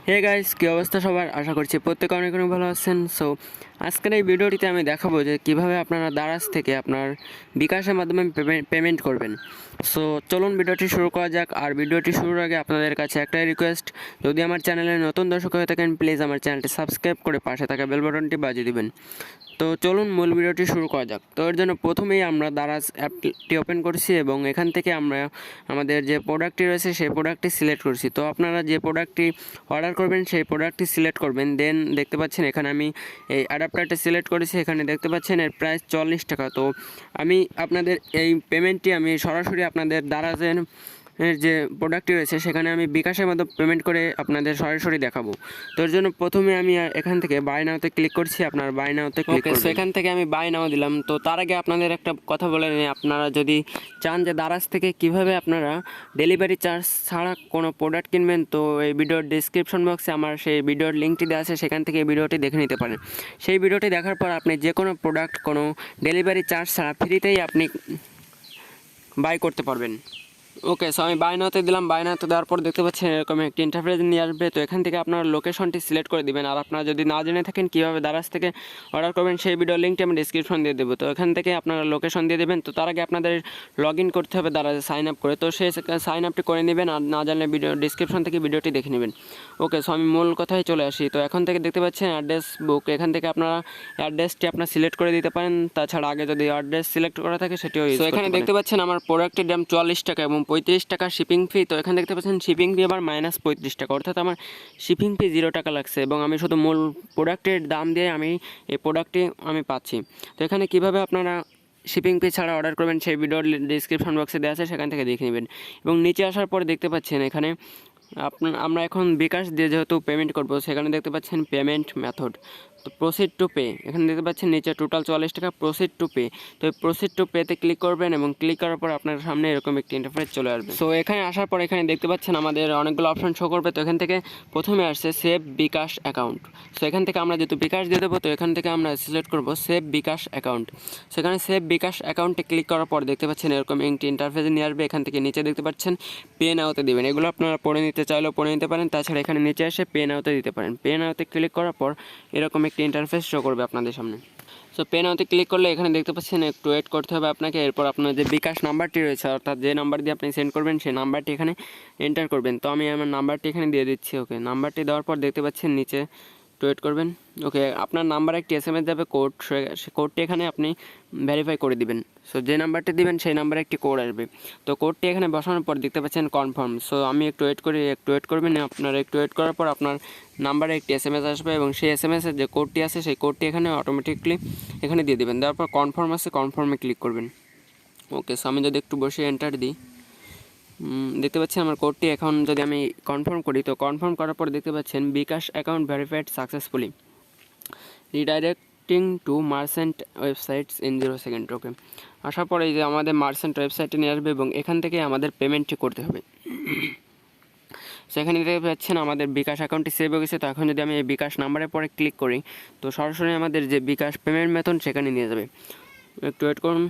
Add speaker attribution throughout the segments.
Speaker 1: Hey guys, কী অবস্থা সবার? আশা করছি প্রত্যেকে অনেক অনেক ভালো আছেন। সো আজকের এই ভিডিওটিতে আমি দেখাবো যে কীভাবে আপনারা দারাজ থেকে আপনার বিকাশের মাধ্যমে পেমেন্ট করবেন। সো চলুন ভিডিওটি শুরু করা যাক। আর ভিডিওটি শুরুর আগে আপনাদের কাছে একটাই রিকোয়েস্ট, যদি আমার চ্যানেলে নতুন দর্শক হয়ে থাকেন প্লিজ আমার চ্যানেলটি সাবস্ক্রাইব করে পাশে থাকা বেল বাটনটি বাজিয়ে দিবেন। তো চলুন মূল ভিডিওটি শুরু করা যাক। তো এর জন্য প্রথমেই আমরা দারাজ অ্যাপটি ওপেন করছি এবং এখান থেকে আমরা আমাদের যে প্রোডাক্টটি রয়েছে সেই প্রোডাক্টটি সিলেক্ট করছি। তো আপনারা যে প্রোডাক্টটি অর্ডার করবেন সেই প্রোডাক্টটি সিলেক্ট করবেন। দেন দেখতে পাচ্ছেন এখানে আমি এই অ্যাডাপ্টারটা সিলেক্ট করেছি। এখানে দেখতে পাচ্ছেন এর প্রাইস 40 টাকা। তো আমি আপনাদের এই পেমেন্টটি আমি সরাসরি আপনাদের দারাজের যে প্রোডাক্টটি রয়েছে সেখানে আমি বিকাশের মাধ্যমে পেমেন্ট করে আপনাদের সরাসরি দেখাবো। তো এর জন্য প্রথমে আমি এখান থেকে বাই নাওতে ক্লিক করছি। আপনার বাই নাওতে ক্লিক করবেন। সো এখান থেকে আমি বাই নাও দিলাম। তো তার আগে আপনাদের একটা কথা বলে নিই, আপনারা যদি চান যে দারাজ থেকে কিভাবে আপনারা ডেলিভারি চার্জ ছাড়া কোনো প্রোডাক্ট কিনবেন, তো এই ভিডিওর ডিসক্রিপশন বক্সে আমার সেই ভিডিওর লিঙ্কটি দেওয়া আছে, সেখান থেকে এই ভিডিওটি দেখে নিতে পারেন। সেই ভিডিওটি দেখার পর আপনি যে কোনো প্রোডাক্ট কোনো ডেলিভারি চার্জ ছাড়া ফ্রিতেই আপনি বাই করতে পারবেন। ওকে, সো আমি বাই নাওতে দিলাম। বাই নাওতে দেওয়ার পর দেখতে পাচ্ছেন এরকম একটি ইন্টারফেস নিয়ে আসবে। তো এখান থেকে আপনার লোকেশনটি সিলেক্ট করে দিবেন। আর আপনারা যদি না জেনে থাকেন কীভাবে দারাজ থেকে অর্ডার করবেন সেই ভিডিও লিঙ্কটি আমি ডিসক্রিপশন দিয়ে দেবো। তো এখান থেকে আপনারা লোকেশন দিয়ে দেবেন। তো তার আগে আপনাদের লগ ইন করতে হবে দারাজে সাইন আপ করে। তো সেই সাইন আপটি করে নেবেন, আর না জানলে ভিডিও ডিসক্রিপশন থেকে ভিডিওটি দেখে নেবেন। ওকে, সো আমি মূল কথায় চলে আসি। তো এখন থেকে দেখতে পাচ্ছেন অ্যাড্রেস বুক। এখান থেকে আপনারা অ্যাড্রেসটি আপনার সিলেক্ট করে দিতে পারেন। তাছাড়া আগে যদি অ্যাড্রেস সিলেক্ট করা থাকে সেটিও ইউজ করতে পারেন। এখানে দেখতে পাচ্ছেন আমার প্রোডাক্টের দাম 40 টাকা এবং 35 টাকা শিপিং ফি। তো এখানে দেখতে পাচ্ছেন শিপিং ফি আবার -35 টাকা, অর্থাৎ আমার শিপিং ফি 0 টাকা লাগছে এবং আমি শুধু মূল প্রোডাক্টের দাম দিয়ে আমি এই প্রোডাক্টটি আমি পাচ্ছি। তো এখানে কিভাবে আপনারা শিপিং ফি ছাড়া অর্ডার করবেন সেই ভিডিওর ডিসক্রিপশন বক্সে দেওয়া আছে, সেখান থেকে দেখে নেবেন। এবং নিচে আসার পর দেখতে পাচ্ছেন এখানে আমরা এখন বিকাশ দিয়ে যেহেতু পেমেন্ট করব, সেখানে দেখতে পাচ্ছেন পেমেন্ট মেথড। তো প্রসিড টু পে, এখানে দেখতে পাচ্ছেন নিচে টোটাল 40 টাকা, প্রসিড টু পে। তো এই প্রসিড টু পেতে ক্লিক করবেন এবং ক্লিক করার পর আপনার সামনে এরকম একটি ইন্টারফেস চলে আসবে। সো এখানে আসার পর এখানে দেখতে পাচ্ছেন আমাদের অনেকগুলো অপশন শো করবে। তো এখান থেকে প্রথমে আসছে সেভ বিকাশ অ্যাকাউন্ট। সো এখান থেকে আমরা যেহেতু বিকাশ দিয়ে দেবো, তো এখান থেকে আমরা সিলেক্ট করব সেভ বিকাশ অ্যাকাউন্ট। সেখানে সেভ বিকাশ অ্যাকাউন্টে ক্লিক করার পর দেখতে পাচ্ছেন এরকম একটি ইন্টারফেস নিয়ে আসবে। এখান থেকে নিচে দেখতে পাচ্ছেন পে নাওতে দেবেন। এগুলো আপনারা পড়ে নিতে চাইলেও পড়ে নিতে পারেন, তাছাড়া এখানে নিচে এসে পে নাওতে দিতে পারেন। পে নাওতে ক্লিক করার পর এরকম একটি ইন্টারফেস শো করবে আপনাদের সামনে। সো পে নাওতে ক্লিক করলে এখানে দেখতে পাচ্ছেন একটু ওয়েট করতে হবে আপনাকে। এরপর আপনার যে বিকাশ নাম্বারটি রয়েছে, অর্থাৎ যে নাম্বার দিয়ে আপনি সেন্ড করবেন সেই নাম্বারটি এখানে এন্টার করবেন। তো আমি আমার নাম্বারটি এখানে দিয়ে দিচ্ছি। ওকে, নাম্বারটি দেওয়ার পর দেখতে পাচ্ছেন নিচে ওয়েট করবেন। ওকে, আপনার নাম্বারে একটি SMS যাবে কোড, সে কোডটি এখানে আপনি ভেরিফাই করে দিবেন। সো যে নাম্বারটি দিবেন সেই নাম্বারে একটি কোড আসবে। তো কোডটি এখানে বসানোর পর দেখতে পাচ্ছেন কনফার্ম। সো আমি একটু ওয়েট করি, একটু ওয়েট করবেন। আপনারা একটু ওয়েট করার পর আপনার নাম্বারে একটি SMS আসবে এবং সেই SMSের যে কোডটি আছে সেই কোডটি এখানে অটোমেটিকলি এখানে দিয়ে দেবেন। দেওয়ার পর কনফার্ম আছে, কনফার্মে ক্লিক করবেন। ওকে, সো আমি যদি একটু বসে এন্টার দিই, দেখতে পাচ্ছেন আমার কোডটি এখন যদি আমি কনফার্ম করি, তো কনফার্ম করার পর দেখতে পাচ্ছেন bKash account verified successfully, redirecting to merchant websites in 0 second. Okay, আসার পরে এই যে আমাদের মার্চেন্ট ওয়েবসাইটে নিয়ে আসবে এবং এখান থেকে আমাদের পেমেন্টটি করতে হবে। সেখানে দেখতে পাচ্ছেন আমাদের বিকাশ অ্যাকাউন্টটি সেভ হয়ে গেছে। তো এখন যদি আমি এই বিকাশ নাম্বারের পরে ক্লিক করি, তো সরাসরি আমাদের যে বিকাশ পেমেন্ট মেথড সেখানে নিয়ে যাবে। একটু ওয়েট করুন।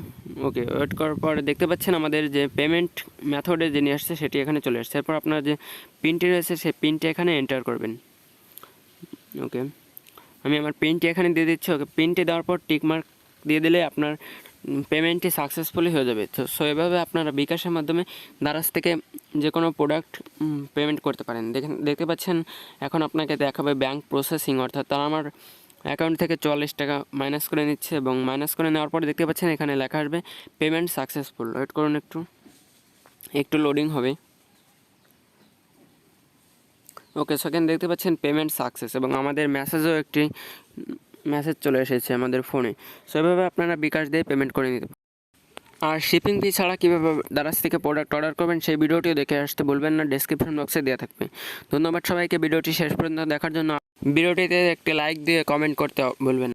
Speaker 1: ওকে, ওয়েট করার পর দেখতে পাচ্ছেন আমাদের যে পেমেন্ট মেথডে যে নিয়ে আসছে সেটি এখানে চলে আসছে। এরপর আপনার যে পিনটি রয়েছে সেই পিনটি এখানে এন্টার করবেন। ওকে, আমি আমার পিনটি এখানে দিয়ে দিচ্ছি। ওকে, পিনটি দেওয়ার পর টিকমার্ক দিয়ে দিলে আপনার পেমেন্টটি সাকসেসফুলি হয়ে যাবে। তো সো এভাবে আপনারা বিকাশের মাধ্যমে দারাজ থেকে যে কোনো প্রোডাক্ট পেমেন্ট করতে পারেন। দেখতে পাচ্ছেন এখন আপনাকে দেখাবে ব্যাঙ্ক প্রসেসিং, অর্থাৎ তারা আমার অ্যাকাউন্ট থেকে 40 টাকা মাইনাস করে নিচ্ছে এবং মাইনাস করে নেওয়ার পরে দেখতে পাচ্ছেন এখানে লেখা আসবে পেমেন্ট সাকসেসফুল। ওয়েট করুন, একটু লোডিং হবে। ওকে, সেখানে দেখতে পাচ্ছেন পেমেন্ট সাকসেস এবং আমাদের মেসেজও একটি মেসেজ চলে এসেছে আমাদের ফোনে। সো এভাবে আপনারা বিকাশ দিয়ে পেমেন্ট করে নিতে পারেন। আর শিপিং ফি ছাড়া কীভাবে দারাজ থেকে প্রোডাক্ট অর্ডার করবেন সেই ভিডিওটিও দেখে আসতে বলবেন না, ডেসক্রিপশন বক্সে দেওয়া থাকবে। ধন্যবাদ সবাইকে ভিডিওটি শেষ পর্যন্ত দেখার জন্য। ভিডিওটিতে একটি লাইক দিয়ে কমেন্ট করতে বলবেন।